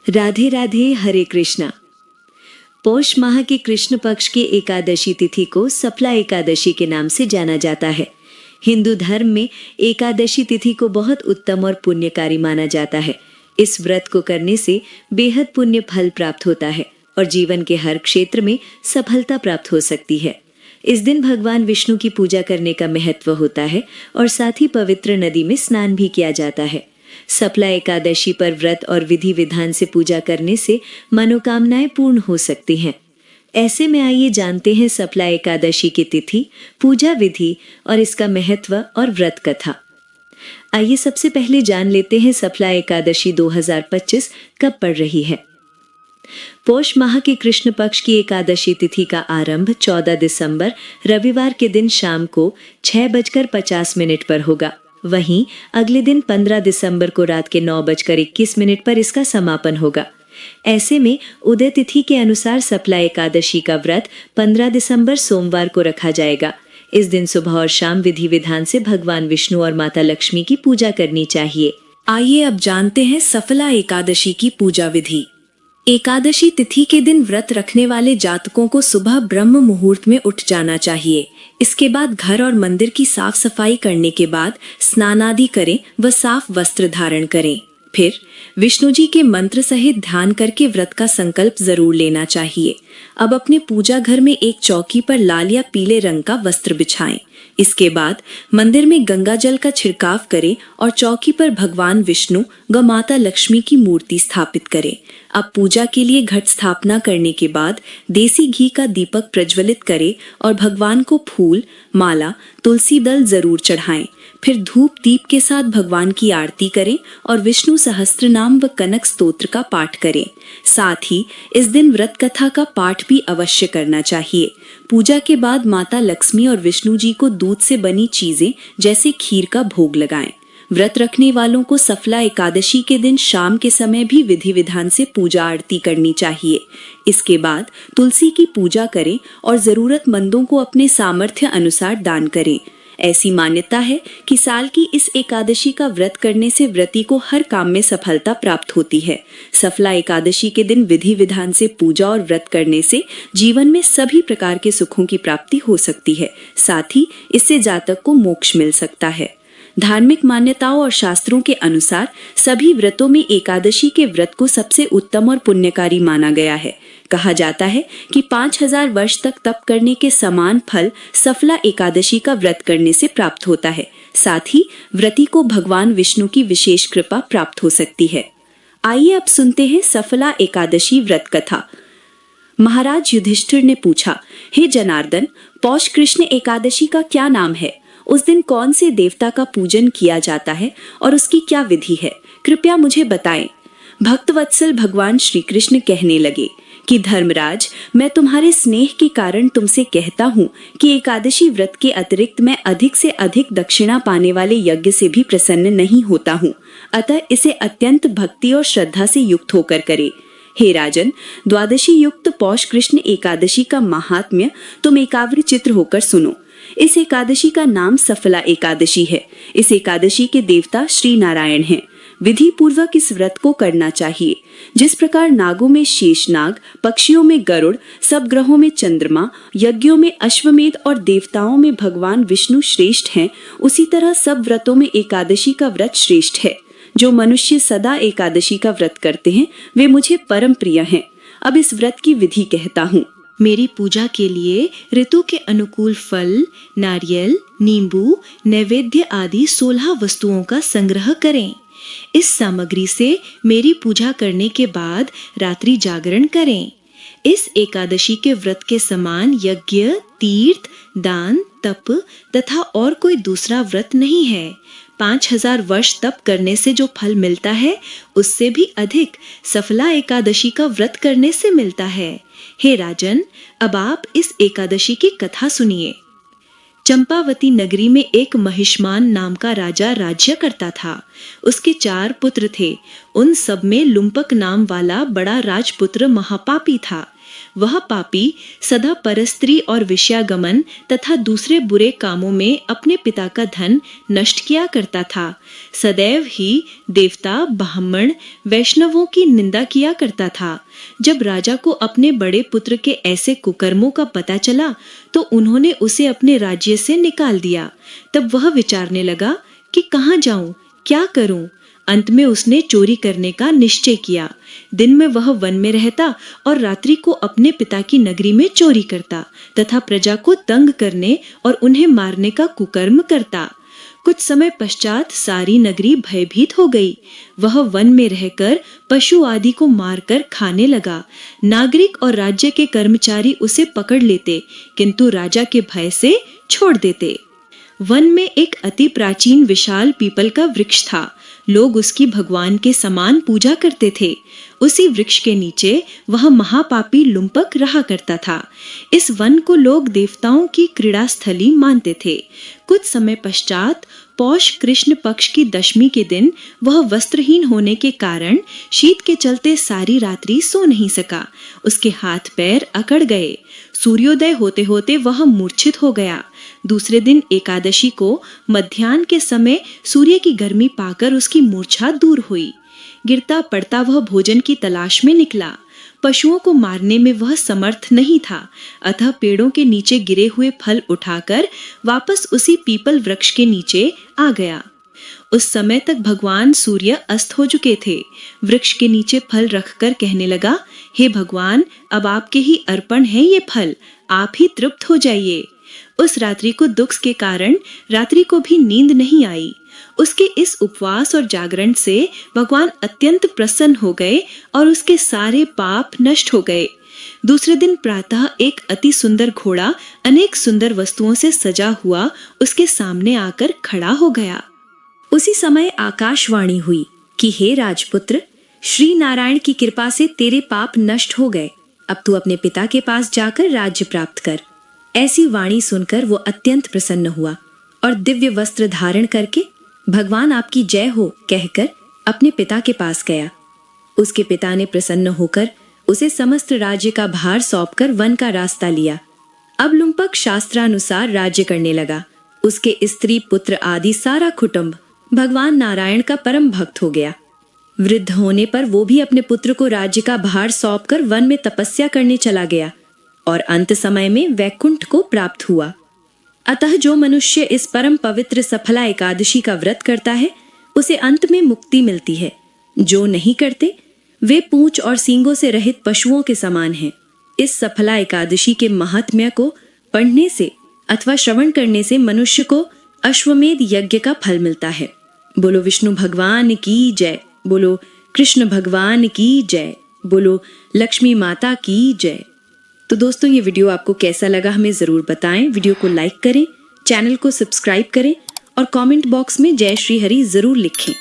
राधे राधे, हरे कृष्णा। पौष माह के कृष्ण पक्ष की एकादशी तिथि को सफला एकादशी के नाम से जाना जाता है। हिंदू धर्म में एकादशी तिथि को बहुत उत्तम और पुण्यकारी माना जाता है। इस व्रत को करने से बेहद पुण्य फल प्राप्त होता है और जीवन के हर क्षेत्र में सफलता प्राप्त हो सकती है। इस दिन भगवान विष्णु की पूजा करने का महत्व होता है और साथ ही पवित्र नदी में स्नान भी किया जाता है। सफला एकादशी पर व्रत और विधि विधान से पूजा करने से मनोकामनाएं पूर्ण हो सकती हैं। ऐसे में आइए जानते हैं सफला एकादशी की तिथि, पूजा विधि और इसका महत्व और व्रत कथा। आइए सबसे पहले जान लेते हैं सफला एकादशी 2025 कब पड़ रही है। पौष माह के कृष्ण पक्ष की एकादशी तिथि का आरंभ 14 दिसंबर रविवार के दिन शाम को 6:50 पर होगा। वहीं अगले दिन 15 दिसंबर को रात के 9:21 पर इसका समापन होगा। ऐसे में उदय तिथि के अनुसार सफला एकादशी का व्रत 15 दिसंबर सोमवार को रखा जाएगा। इस दिन सुबह और शाम विधि विधान से भगवान विष्णु और माता लक्ष्मी की पूजा करनी चाहिए। आइए अब जानते हैं सफला एकादशी की पूजा विधि। एकादशी तिथि के दिन व्रत रखने वाले जातकों को सुबह ब्रह्म मुहूर्त में उठ जाना चाहिए। इसके बाद घर और मंदिर की साफ सफाई करने के बाद स्नान आदि करें व साफ वस्त्र धारण करें। फिर विष्णु जी के मंत्र सहित ध्यान करके व्रत का संकल्प जरूर लेना चाहिए। अब अपने पूजा घर में एक चौकी पर लाल या पीले रंग का वस्त्र बिछाएं। इसके बाद मंदिर में गंगा जल का छिड़काव करें और चौकी पर भगवान विष्णु व माता लक्ष्मी की मूर्ति स्थापित करें। अब पूजा के लिए घट स्थापना करने के बाद देसी घी का दीपक प्रज्वलित करें और भगवान को फूल, माला, तुलसी दल जरूर चढ़ाएं। फिर धूप दीप के साथ भगवान की आरती करें और विष्णु सहस्त्र नाम व कनक स्तोत्र का पाठ करें। साथ ही इस दिन व्रत कथा का पाठ भी अवश्य करना चाहिए। पूजा के बाद माता लक्ष्मी और विष्णु जी को दूध से बनी चीजें जैसे खीर का भोग लगाएं। व्रत रखने वालों को सफला एकादशी के दिन शाम के समय भी विधि विधान से पूजा आरती करनी चाहिए। इसके बाद तुलसी की पूजा करें और जरूरतमंदों को अपने सामर्थ्य अनुसार दान करें। ऐसी मान्यता है कि साल की इस एकादशी का व्रत करने से व्रती को हर काम में सफलता प्राप्त होती है। सफला एकादशी के दिन विधि विधान से पूजा और व्रत करने से जीवन में सभी प्रकार के सुखों की प्राप्ति हो सकती है। साथ ही इससे जातक को मोक्ष मिल सकता है। धार्मिक मान्यताओं और शास्त्रों के अनुसार सभी व्रतों में एकादशी के व्रत को सबसे उत्तम और पुण्यकारी माना गया है। कहा जाता है कि 5000 वर्ष तक तप करने के समान फल सफला एकादशी का व्रत करने से प्राप्त होता है। साथ ही व्रती को भगवान विष्णु की विशेष कृपा प्राप्त हो सकती है। आइए अब सुनते हैं सफला एकादशी व्रत कथा। महाराज युधिष्ठिर ने पूछा, हे जनार्दन, पौष कृष्ण एकादशी का क्या नाम है? उस दिन कौन से देवता का पूजन किया जाता है और उसकी क्या विधि है? कृपया मुझे बताएं। भक्तवत्सल भगवान श्री कृष्ण कहने लगे कि धर्मराज, मैं तुम्हारे स्नेह के कारण तुमसे कहता हूँ कि एकादशी व्रत के अतिरिक्त मैं अधिक से अधिक दक्षिणा पाने वाले यज्ञ से भी प्रसन्न नहीं होता हूँ। अतः इसे अत्यंत भक्ति और श्रद्धा से युक्त होकर करे। हे राजन, द्वादशी युक्त पौष कृष्ण एकादशी का महात्म्य तुम एकाग्र चित्र होकर सुनो। इस एकादशी का नाम सफला एकादशी है। इस एकादशी के देवता श्री नारायण हैं। विधि पूर्वक इस व्रत को करना चाहिए। जिस प्रकार नागों में शेषनाग, पक्षियों में गरुड़, सब ग्रहों में चंद्रमा, यज्ञों में अश्वमेध और देवताओं में भगवान विष्णु श्रेष्ठ हैं, उसी तरह सब व्रतों में एकादशी का व्रत श्रेष्ठ है। जो मनुष्य सदा एकादशी का व्रत करते हैं वे मुझे परम प्रिय हैं। अब इस व्रत की विधि कहता हूँ। मेरी पूजा के लिए ऋतु के अनुकूल फल, नारियल, नींबू, नैवेद्य आदि 16 वस्तुओं का संग्रह करें। इस सामग्री से मेरी पूजा करने के बाद रात्रि जागरण करें। इस एकादशी के व्रत के समान यज्ञ, तीर्थ, दान, तप तथा और कोई दूसरा व्रत नहीं है। 5000 वर्ष तप करने से जो फल मिलता है उससे भी अधिक सफला एकादशी का व्रत करने से मिलता है। हे राजन, अब आप इस एकादशी की कथा सुनिए। चंपावती नगरी में एक महिष्मान नाम का राजा राज्य करता था। उसके 4 पुत्र थे। उन सब में लुम्पक नाम वाला बड़ा राजपुत्र महापापी था। वह पापी सदा परस्त्री और विषयागमन तथा दूसरे बुरे कामों में अपने पिता का धन नष्ट किया करता था। सदैव ही देवता, ब्राह्मण, वैष्णवों की निंदा किया करता था। जब राजा को अपने बड़े पुत्र के ऐसे कुकर्मों का पता चला तो उन्होंने उसे अपने राज्य से निकाल दिया। तब वह विचारने लगा कि कहाँ जाऊं, क्या करूं। अंत में उसने चोरी करने का निश्चय किया। दिन में वह वन में रहता और रात्रि को अपने पिता की नगरी में चोरी करता तथा प्रजा को तंग करने और उन्हें मारने का कुकर्म करता। कुछ समय पश्चात सारी नगरी भयभीत हो गई। वह वन में रहकर पशु आदि को मारकर खाने लगा। नागरिक और राज्य के कर्मचारी उसे पकड़ लेते, किंतु राजा के भय से छोड़ देते। वन में एक अति प्राचीन विशाल पीपल का वृक्ष था। लोग उसकी भगवान के समान पूजा करते थे। उसी वृक्ष के नीचे वह महापापी लुम्पक रहा करता था। इस वन को लोग देवताओं की क्रीड़ा स्थली मानते थे। कुछ समय पश्चात पौष कृष्ण पक्ष की दशमी के दिन वह वस्त्रहीन होने के कारण शीत के चलते सारी रात्रि सो नहीं सका। उसके हाथ पैर अकड़ गए। सूर्योदय होते होते वह मूर्छित हो गया। दूसरे दिन एकादशी को मध्याह्न के समय सूर्य की गर्मी पाकर उसकी मूर्छा दूर हुई। गिरता पड़ता वह भोजन की तलाश में निकला। पशुओं को मारने में वह समर्थ नहीं था, अतः पेड़ों के नीचे गिरे हुए फल उठाकर वापस उसी पीपल वृक्ष के नीचे आ गया। उस समय तक भगवान सूर्य अस्त हो चुके थे। वृक्ष के नीचे फल रखकर कहने लगा, हे भगवान, अब आपके ही अर्पण है ये फल, आप ही तृप्त हो जाइए। उस रात्रि को दुख के कारण रात्रि को भी नींद नहीं आई। उसके इस उपवास और जागरण से भगवान अत्यंत प्रसन्न हो गए और उसके सारे पाप नष्ट हो गए। दूसरे दिन प्रातः एक अति सुंदर घोड़ा अनेक सुंदर वस्तुओं से सजा हुआ उसके सामने आकर खड़ा हो गया। उसी समय आकाशवाणी हुई कि हे राजपुत्र, श्री नारायण की कृपा से तेरे पाप नष्ट हो गए। अब तू अपने पिता के पास जाकर राज्य प्राप्त कर। ऐसी वाणी सुनकर वो अत्यंत प्रसन्न हुआ और दिव्य वस्त्र धारण करके भगवान आपकी जय हो कहकर अपने पिता के पास गया। उसके पिता ने प्रसन्न होकर उसे समस्त राज्य का भार सौंपकर वन का रास्ता लिया। अब लुम्पक शास्त्रानुसार राज्य करने लगा। उसके स्त्री पुत्र आदि सारा कुटुंब भगवान नारायण का परम भक्त हो गया। वृद्ध होने पर वो भी अपने पुत्र को राज्य का भार सौंपकर वन में तपस्या करने चला गया और अंत समय में वैकुंठ को प्राप्त हुआ। अतः जो मनुष्य इस परम पवित्र सफला एकादशी का व्रत करता है उसे अंत में मुक्ति मिलती है। जो नहीं करते वे पूंछ और सींगों से रहित पशुओं के समान हैं। इस सफला एकादशी के महात्म्य को पढ़ने से अथवा श्रवण करने से मनुष्य को अश्वमेध यज्ञ का फल मिलता है। बोलो विष्णु भगवान की जय, बोलो कृष्ण भगवान की जय, बोलो लक्ष्मी माता की जय। तो दोस्तों, ये वीडियो आपको कैसा लगा हमें ज़रूर बताएं। वीडियो को लाइक करें, चैनल को सब्सक्राइब करें और कमेंट बॉक्स में जय श्री हरि ज़रूर लिखें।